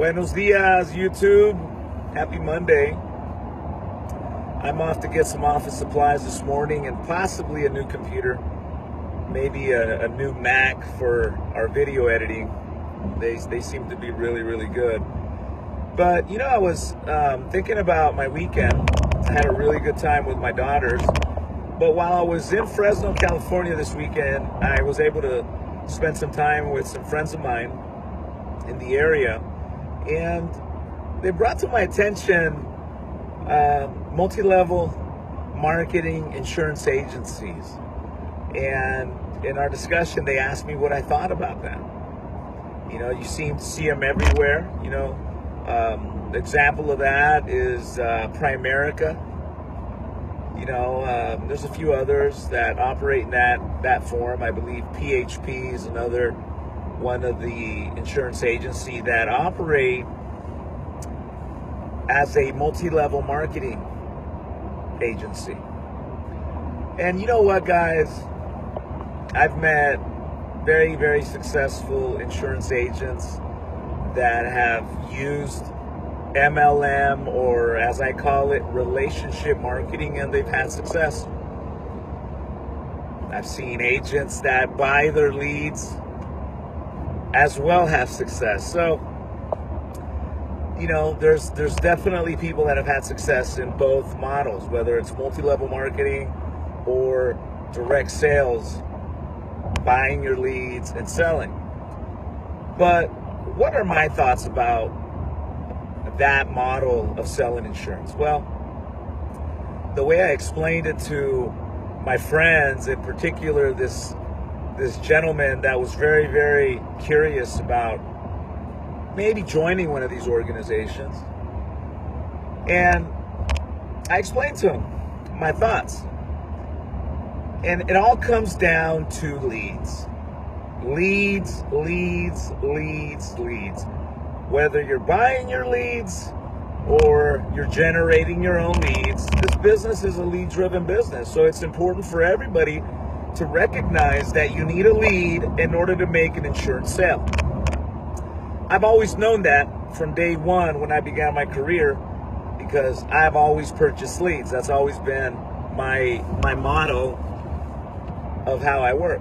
Buenos dias, YouTube. Happy Monday. I'm off to get some office supplies this morning and possibly a new computer, maybe a new Mac for our video editing. They seem to be really, really good. But, you know, I was thinking about my weekend. I had a really good time with my daughters. But while I was in Fresno, California this weekend, I was able to spend some time with some friends of mine in the area. And they brought to my attention multi-level marketing insurance agencies. And in our discussion, they asked me what I thought about that. You know, you seem to see them everywhere. You know, example of that is Primerica. You know, there's a few others that operate in that form. I believe PHP is another one of the insurance agency that operate as a multi-level marketing agency. And you know what, guys? I've met very, very successful insurance agents that have used MLM, or as I call it, relationship marketing, and they've had success. I've seen agents that buy their leads as well have success. So, you know, there's definitely people that have had success in both models, whether it's multi-level marketing or direct sales, buying your leads and selling. But what are my thoughts about that model of selling insurance? Well, the way I explained it to my friends, in particular this gentleman that was very, very curious about maybe joining one of these organizations, and I explained to him my thoughts. And it all comes down to leads. Leads. Whether you're buying your leads or you're generating your own leads, this business is a lead-driven business. So it's important for everybody to recognize that you need a lead in order to make an insurance sale. I've always known that from day one when I began my career, because I've always purchased leads. That's always been my motto of how I work.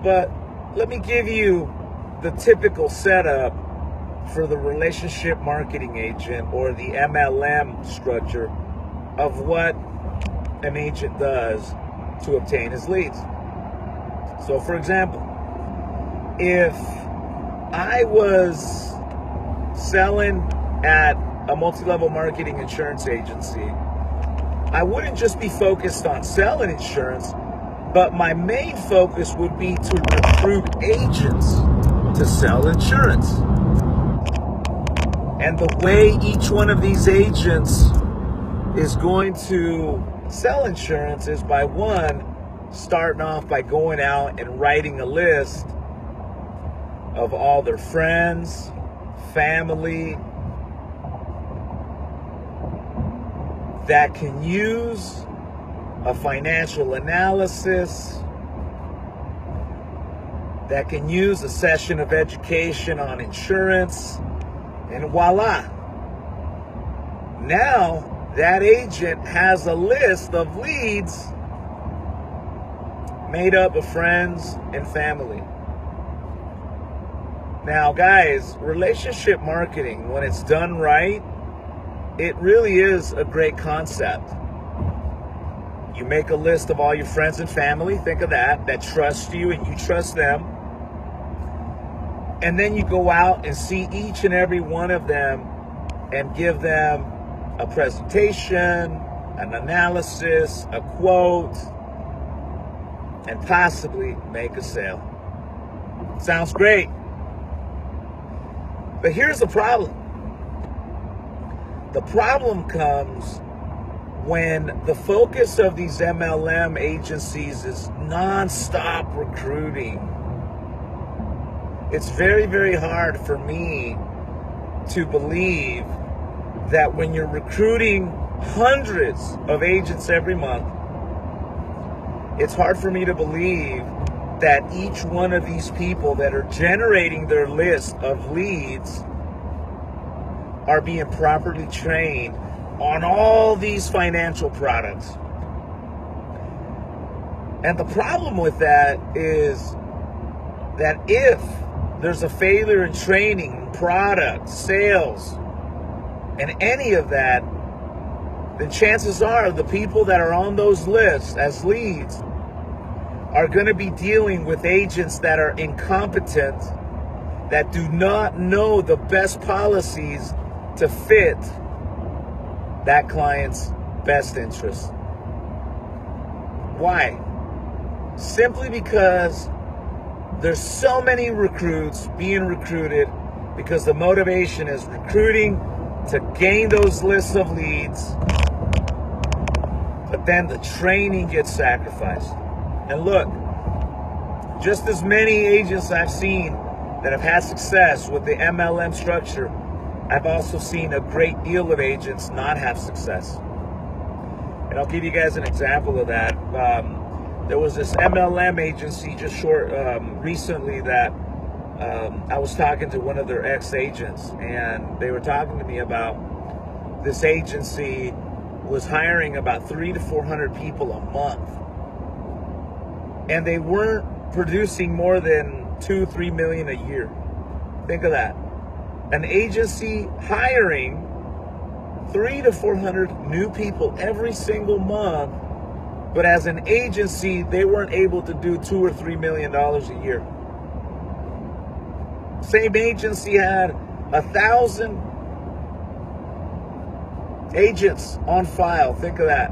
But let me give you the typical setup for the relationship marketing agent, or the MLM structure of what an agent does to obtain his leads. So for example, if I was selling at a multi-level marketing insurance agency, I wouldn't just be focused on selling insurance, but my main focus would be to recruit agents to sell insurance. And the way each one of these agents is going to sell insurance is by starting off by going out and writing a list of all their friends, family that can use a financial analysis, that can use a session of education on insurance, and voila. Now that agent has a list of leads made up of friends and family. Now, guys, relationship marketing, when it's done right, it really is a great concept. You make a list of all your friends and family, think of that trust you and you trust them. And then you go out and see each and every one of them and give them a presentation, an analysis, a quote, and possibly make a sale. Sounds great. But here's the problem. The problem comes when the focus of these MLM agencies is non-stop recruiting. It's very, very hard for me to believe that when you're recruiting hundreds of agents every month, it's hard for me to believe that each one of these people that are generating their list of leads are being properly trained on all these financial products. And the problem with that is that if there's a failure in training, product, sales, and any of that, then chances are the people that are on those lists as leads are going to be dealing with agents that are incompetent, that do not know the best policies to fit that client's best interest. Why? Simply because there's so many recruits being recruited because the motivation is recruiting to gain those lists of leads, but then the training gets sacrificed. And look, just as many agents I've seen that have had success with the MLM structure, I've also seen a great deal of agents not have success. And I'll give you guys an example of that. There was this MLM agency just recently that I was talking to one of their ex-agents, and they were talking to me about this agency was hiring about 300 to 400 people a month, and they weren't producing more than 2-3 million a year. Think of that. An agency hiring 300 to 400 new people every single month, but as an agency, they weren't able to do $2 or $3 million a year. Same agency had 1,000 agents on file. Think of that.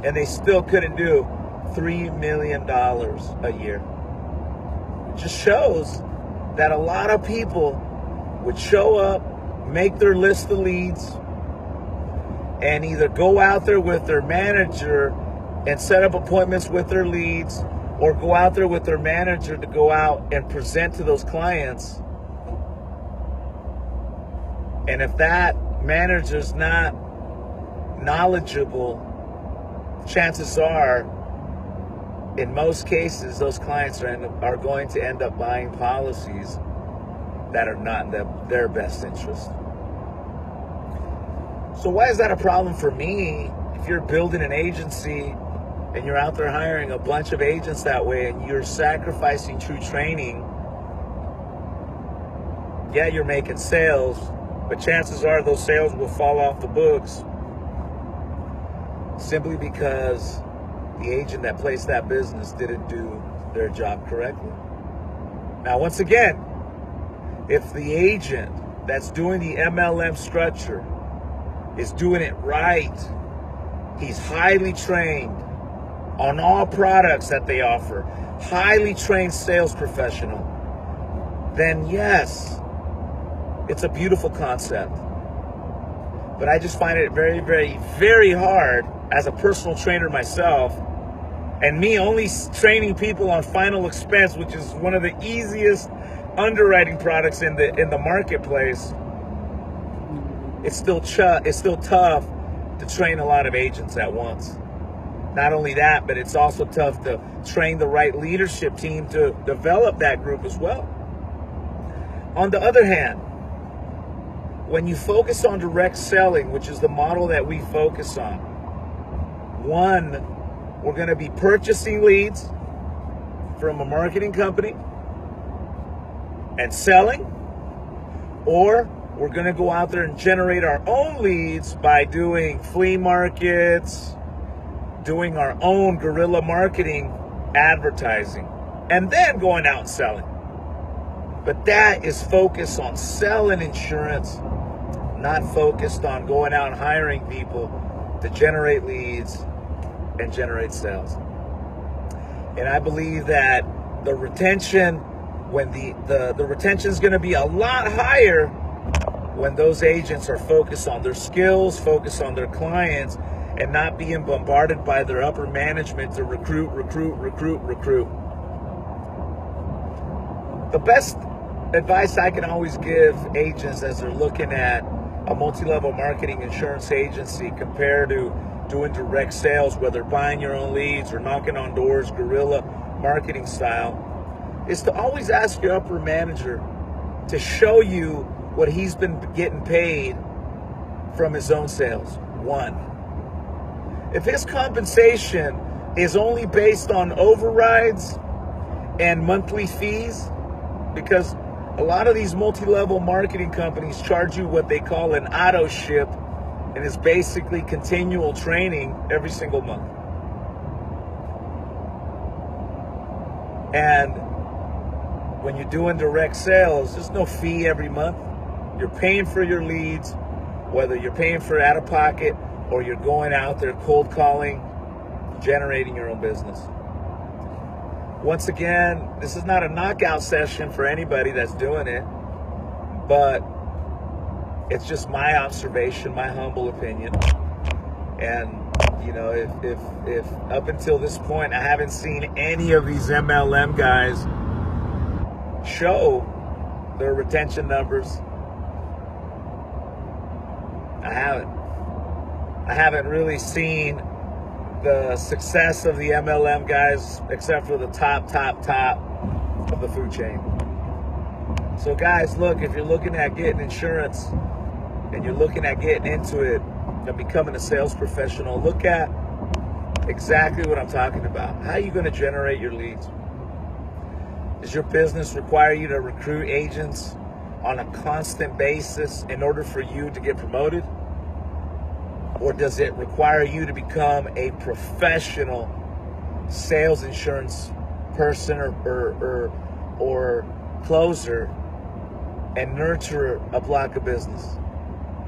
And they still couldn't do $3 million a year. It just shows that a lot of people would show up, make their list of leads, and either go out there with their manager and set up appointments with their leads, or go out there with their manager to go out and present to those clients. And if that manager's not knowledgeable, chances are, in most cases, those clients are going to end up buying policies that are not in their best interest. So why is that a problem for me? If you're building an agency and you're out there hiring a bunch of agents that way and you're sacrificing true training, yeah, you're making sales, but chances are those sales will fall off the books simply because the agent that placed that business didn't do their job correctly. Now, once again, if the agent that's doing the MLM structure is doing it right, he's highly trained on all products that they offer, highly trained sales professional, then yes, it's a beautiful concept. But I just find it very, very, very hard as a personal trainer myself, and me only training people on final expense, which is one of the easiest underwriting products in the marketplace. It's still tough to train a lot of agents at once. Not only that, but it's also tough to train the right leadership team to develop that group as well. On the other hand, when you focus on direct selling, which is the model that we focus on, one, we're going to be purchasing leads from a marketing company and selling, or we're going to go out there and generate our own leads by doing flea markets, doing our own guerrilla marketing, advertising, and then going out and selling. But that is focused on selling insurance, not focused on going out and hiring people to generate leads and generate sales. And I believe that the retention, when the retention is going to be a lot higher when those agents are focused on their skills, focused on their clients, and not being bombarded by their upper management to recruit. The best advice I can always give agents as they're looking at a multi-level marketing insurance agency compared to doing direct sales, whether buying your own leads or knocking on doors, guerrilla marketing style, is to always ask your upper manager to show you what he's been getting paid from his own sales? One. If his compensation is only based on overrides and monthly fees, because a lot of these multi-level marketing companies charge you what they call an auto ship, and it's basically continual training every single month. And when you're doing direct sales, there's no fee every month. You're paying for your leads, whether you're paying for out of pocket or you're going out there cold calling, generating your own business. Once again, this is not a knockout session for anybody that's doing it, but it's just my observation, my humble opinion. And you know, if up until this point I haven't seen any of these MLM guys show their retention numbers, I haven't really seen the success of the MLM guys except for the top of the food chain. So guys, look, if you're looking at getting insurance and you're looking at getting into it and becoming a sales professional, look at exactly what I'm talking about. How are you going to generate your leads? Does your business require you to recruit agents on a constant basis in order for you to get promoted? Or does it require you to become a professional sales insurance person or closer and nurture a block of business?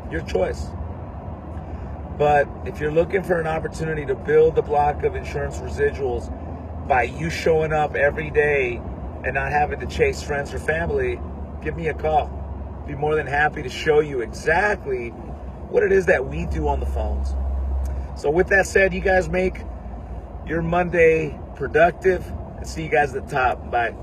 Your choice. But if you're looking for an opportunity to build a block of insurance residuals by you showing up every day and not having to chase friends or family, give me a call. Be more than happy to show you exactly what it is that we do on the phones. So with that said, you guys make your Monday productive, and see you guys at the top. Bye.